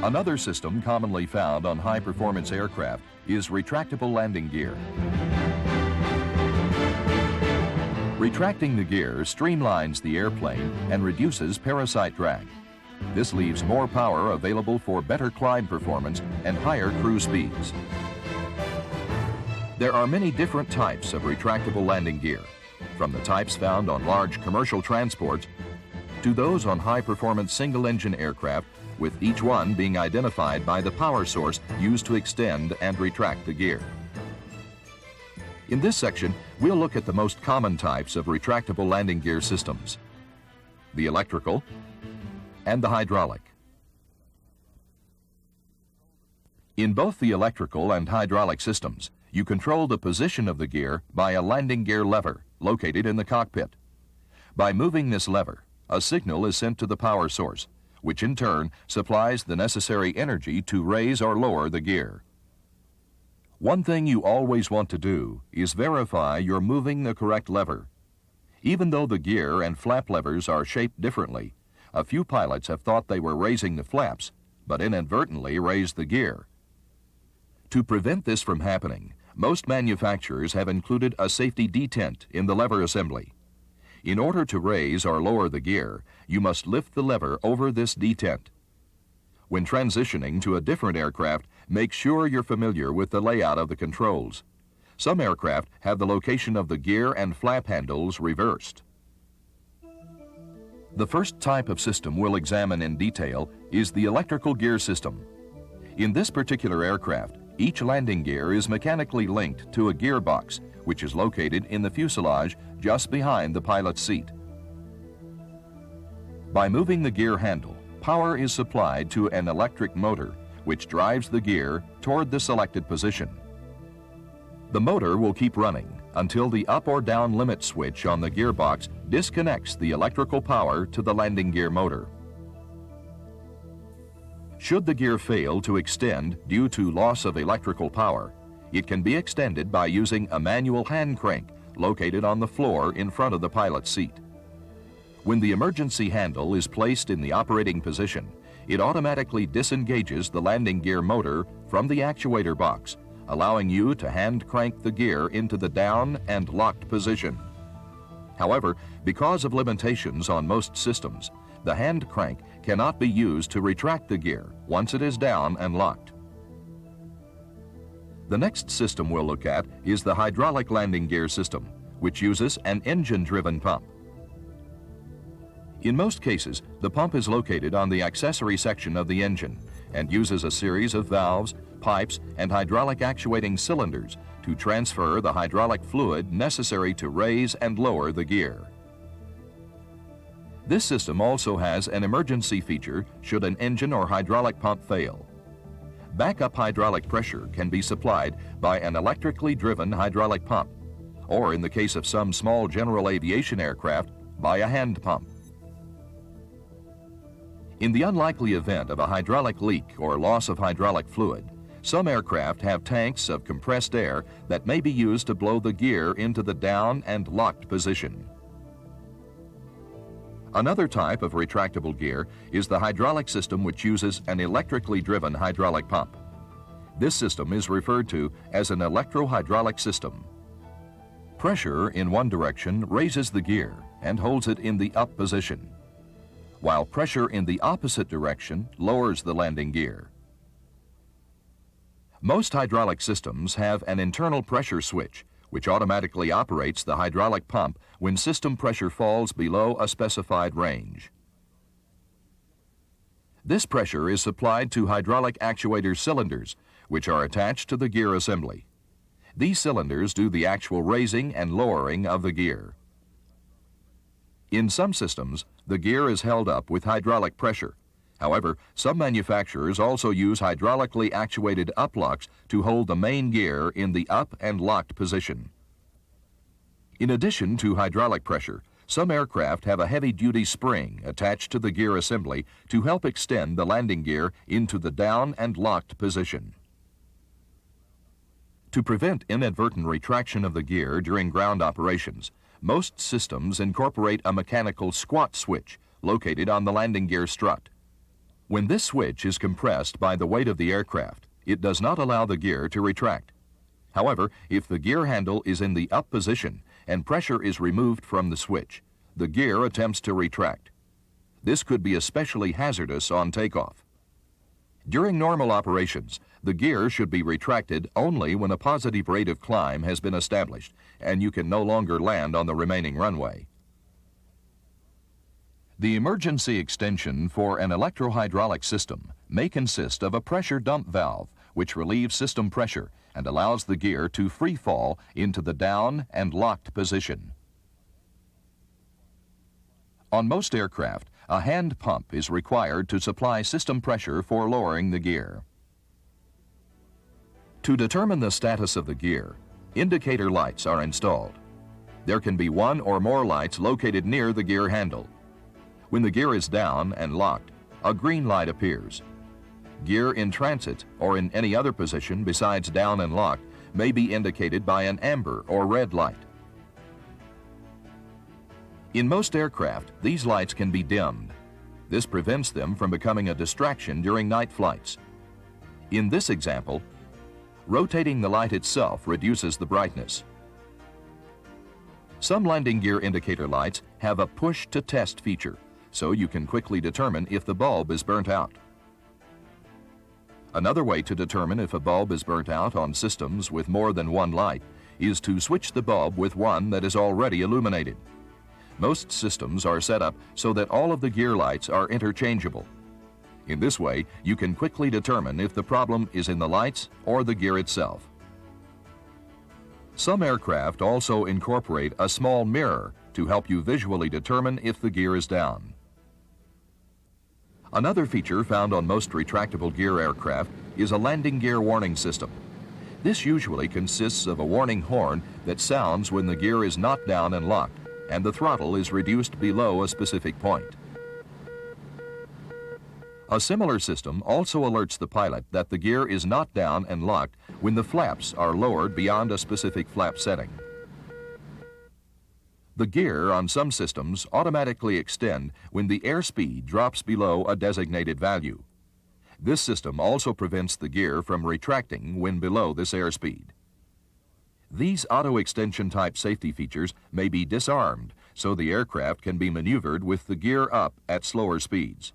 Another system commonly found on high-performance aircraft is retractable landing gear. Retracting the gear streamlines the airplane and reduces parasite drag. This leaves more power available for better climb performance and higher cruise speeds. There are many different types of retractable landing gear, from the types found on large commercial transports to those on high-performance single-engine aircraft, with each one being identified by the power source used to extend and retract the gear. In this section, we'll look at the most common types of retractable landing gear systems: the electrical and the hydraulic. In both the electrical and hydraulic systems, you control the position of the gear by a landing gear lever located in the cockpit. By moving this lever, a signal is sent to the power source, which in turn supplies the necessary energy to raise or lower the gear. One thing you always want to do is verify you're moving the correct lever. Even though the gear and flap levers are shaped differently, a few pilots have thought they were raising the flaps, but inadvertently raised the gear. To prevent this from happening, most manufacturers have included a safety detent in the lever assembly. In order to raise or lower the gear, you must lift the lever over this detent. When transitioning to a different aircraft, make sure you're familiar with the layout of the controls. Some aircraft have the location of the gear and flap handles reversed. The first type of system we'll examine in detail is the electrical gear system. In this particular aircraft, each landing gear is mechanically linked to a gearbox, which is located in the fuselage just behind the pilot's seat. By moving the gear handle, power is supplied to an electric motor, which drives the gear toward the selected position. The motor will keep running until the up or down limit switch on the gearbox disconnects the electrical power to the landing gear motor. Should the gear fail to extend due to loss of electrical power, it can be extended by using a manual hand crank located on the floor in front of the pilot's seat. When the emergency handle is placed in the operating position, it automatically disengages the landing gear motor from the actuator box, allowing you to hand crank the gear into the down and locked position. However, because of limitations on most systems, the hand crank cannot be used to retract the gear once it is down and locked. The next system we'll look at is the hydraulic landing gear system, which uses an engine-driven pump. In most cases, the pump is located on the accessory section of the engine and uses a series of valves, pipes, and hydraulic actuating cylinders to transfer the hydraulic fluid necessary to raise and lower the gear. This system also has an emergency feature should an engine or hydraulic pump fail. Backup hydraulic pressure can be supplied by an electrically driven hydraulic pump, or in the case of some small general aviation aircraft, by a hand pump. In the unlikely event of a hydraulic leak or loss of hydraulic fluid, some aircraft have tanks of compressed air that may be used to blow the gear into the down and locked position. Another type of retractable gear is the hydraulic system, which uses an electrically driven hydraulic pump. This system is referred to as an electro-hydraulic system. Pressure in one direction raises the gear and holds it in the up position, while pressure in the opposite direction lowers the landing gear. Most hydraulic systems have an internal pressure switch, which automatically operates the hydraulic pump when system pressure falls below a specified range. This pressure is supplied to hydraulic actuator cylinders, which are attached to the gear assembly. These cylinders do the actual raising and lowering of the gear. In some systems, the gear is held up with hydraulic pressure. However, some manufacturers also use hydraulically actuated uplocks to hold the main gear in the up and locked position. In addition to hydraulic pressure, some aircraft have a heavy-duty spring attached to the gear assembly to help extend the landing gear into the down and locked position. To prevent inadvertent retraction of the gear during ground operations, most systems incorporate a mechanical squat switch located on the landing gear strut. When this switch is compressed by the weight of the aircraft, it does not allow the gear to retract. However, if the gear handle is in the up position and pressure is removed from the switch, the gear attempts to retract. This could be especially hazardous on takeoff. During normal operations, the gear should be retracted only when a positive rate of climb has been established and you can no longer land on the remaining runway. The emergency extension for an electrohydraulic system may consist of a pressure dump valve which relieves system pressure and allows the gear to free fall into the down and locked position. On most aircraft, a hand pump is required to supply system pressure for lowering the gear. To determine the status of the gear, indicator lights are installed. There can be one or more lights located near the gear handle. When the gear is down and locked, a green light appears. Gear in transit or in any other position besides down and locked may be indicated by an amber or red light. In most aircraft, these lights can be dimmed. This prevents them from becoming a distraction during night flights. In this example, rotating the light itself reduces the brightness. Some landing gear indicator lights have a push-to-test feature, so you can quickly determine if the bulb is burnt out. Another way to determine if a bulb is burnt out on systems with more than one light is to switch the bulb with one that is already illuminated. Most systems are set up so that all of the gear lights are interchangeable. In this way, you can quickly determine if the problem is in the lights or the gear itself. Some aircraft also incorporate a small mirror to help you visually determine if the gear is down. Another feature found on most retractable gear aircraft is a landing gear warning system. This usually consists of a warning horn that sounds when the gear is not down and locked, and the throttle is reduced below a specific point. A similar system also alerts the pilot that the gear is not down and locked when the flaps are lowered beyond a specific flap setting. The gear on some systems automatically extend when the airspeed drops below a designated value. This system also prevents the gear from retracting when below this airspeed. These auto-extension type safety features may be disarmed so the aircraft can be maneuvered with the gear up at slower speeds.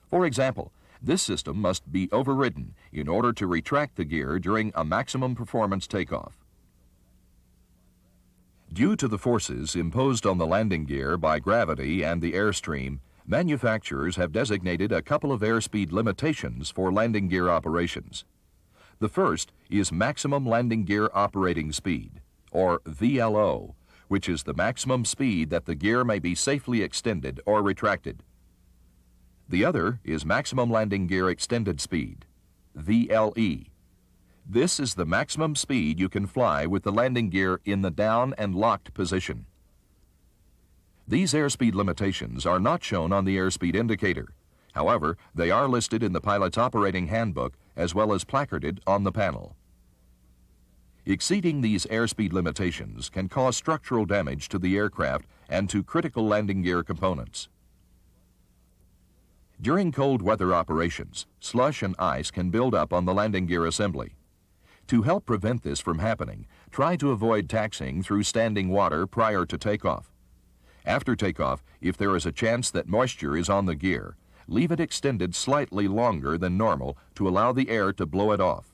For example, this system must be overridden in order to retract the gear during a maximum performance takeoff. Due to the forces imposed on the landing gear by gravity and the airstream, manufacturers have designated a couple of airspeed limitations for landing gear operations. The first is maximum landing gear operating speed, or VLO, which is the maximum speed that the gear may be safely extended or retracted. The other is maximum landing gear extended speed, VLE. This is the maximum speed you can fly with the landing gear in the down and locked position. These airspeed limitations are not shown on the airspeed indicator. However, they are listed in the pilot's operating handbook as well as placarded on the panel. Exceeding these airspeed limitations can cause structural damage to the aircraft and to critical landing gear components. During cold weather operations, slush and ice can build up on the landing gear assembly. To help prevent this from happening, try to avoid taxiing through standing water prior to takeoff. After takeoff, if there is a chance that moisture is on the gear, leave it extended slightly longer than normal to allow the air to blow it off.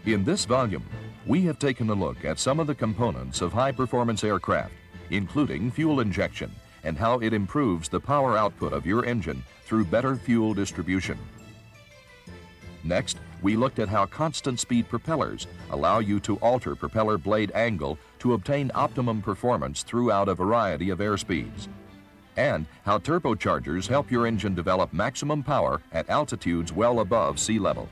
In this volume, we have taken a look at some of the components of high-performance aircraft, including fuel injection and how it improves the power output of your engine through better fuel distribution. Next, we looked at how constant speed propellers allow you to alter propeller blade angle to obtain optimum performance throughout a variety of airspeeds, and how turbochargers help your engine develop maximum power at altitudes well above sea level.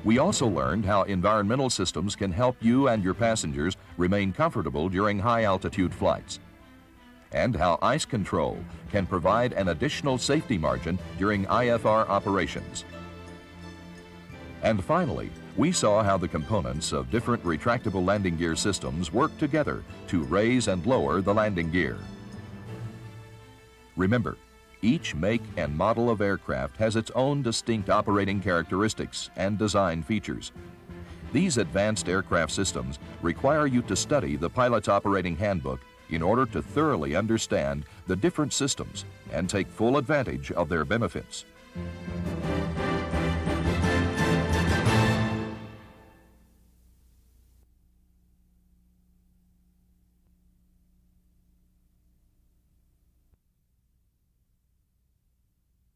We also learned how environmental systems can help you and your passengers remain comfortable during high-altitude flights, and how ice control can provide an additional safety margin during IFR operations. And finally, we saw how the components of different retractable landing gear systems work together to raise and lower the landing gear. Remember, each make and model of aircraft has its own distinct operating characteristics and design features. These advanced aircraft systems require you to study the Pilot's Operating Handbook in order to thoroughly understand the different systems and take full advantage of their benefits.